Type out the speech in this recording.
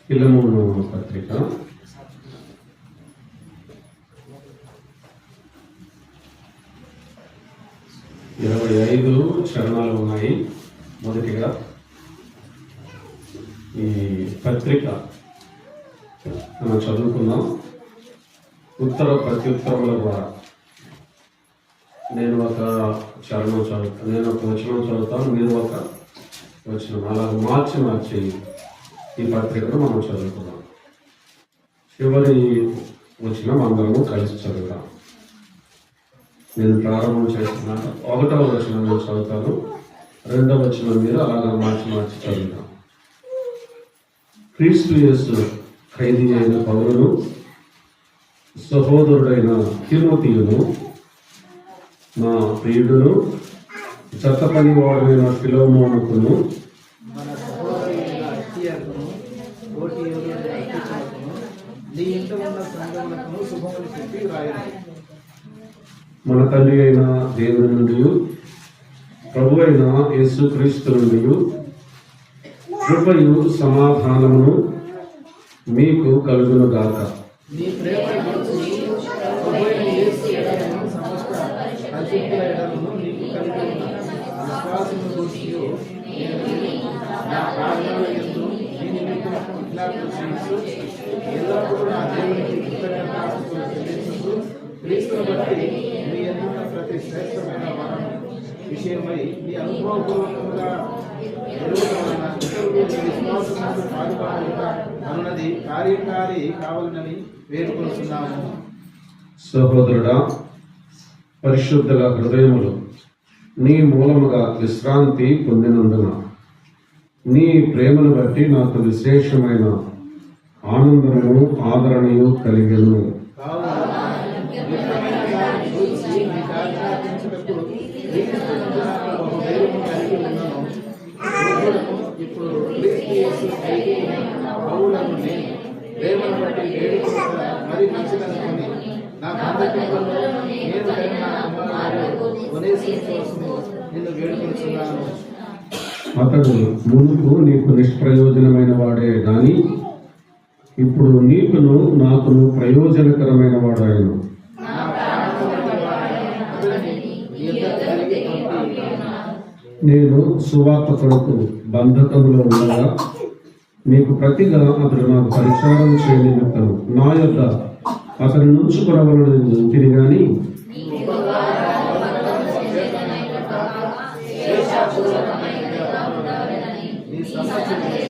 Philemon పత్రిక 25 చరణాలు ఉన్నాయి. మొదటిగా ఈ పత్రిక మనం చదువుకుందాం. ఉత్తర ప్రత్యుత్తరముల ద్వారా నేను ఒక చరణం చదువుతాను, నేను ఒక వచనం చదువుతాను, మీరు ఒక వచనం, అలా మార్చి ఈ పత్రికను మనం చదువుకుందాం. చివరి వచనం అందరము కలిసి చదువుతాం. నేను ప్రారంభం చేస్తున్నాను. 1వ వచనం నేను చదువుతాను, 2వ వచనం మీరు అలాగా మార్చి చదువుతాం. క్రీస్తు యేసు ఖైదీ అయిన పౌలును, సహోదరుడైన తిమోతియును, నా ప్రియుడును, చెత్తపని వాడైన ఫిలెమోనుకును, మన తండ్రి అయిన దేవుని నుండి ప్రభు అయిన యేసుక్రీస్తు నుండి కృపయు సమాధానమును మీకు కలుగును గాక. ప్రతి శ్రేష్టమైన విషయమై మీ అనుభవపూర్వకంగా అన్నది కార్యకారి కావాలని వేడుకొస్తున్నాము. సహోదరుడా, పరిశుద్ధుల హృదయములు నీ మూలముగా విశ్రాంతి పొందినందున నీ ప్రేమను బట్టి నాకు విశేషమైన ఆనందము ఆదరణయు కలిగెను. ఇప్పుడు పౌలను నేను ప్రేమను బట్టి వేడుకొనగా మరి మంచిదనుకుని నా బంధుత్వంలో నేను ఒనేసిము కోసము నిన్ను వేడుకొనుచున్నాను. అతడు మునుపు నీకు నిష్ప్రయోజనమైన వాడే గాని ఇప్పుడు నీకును నాకును ప్రయోజనకరమైన వాడాయను. నేను సువార్త కొరకు బంధకంలో ఉండగా నీకు ప్రతిగా అతడు నాకు పరిచారం చేయనిమిత్తను నా యొక్క అతని నుంచుకొనవలనని తిరిగి గాని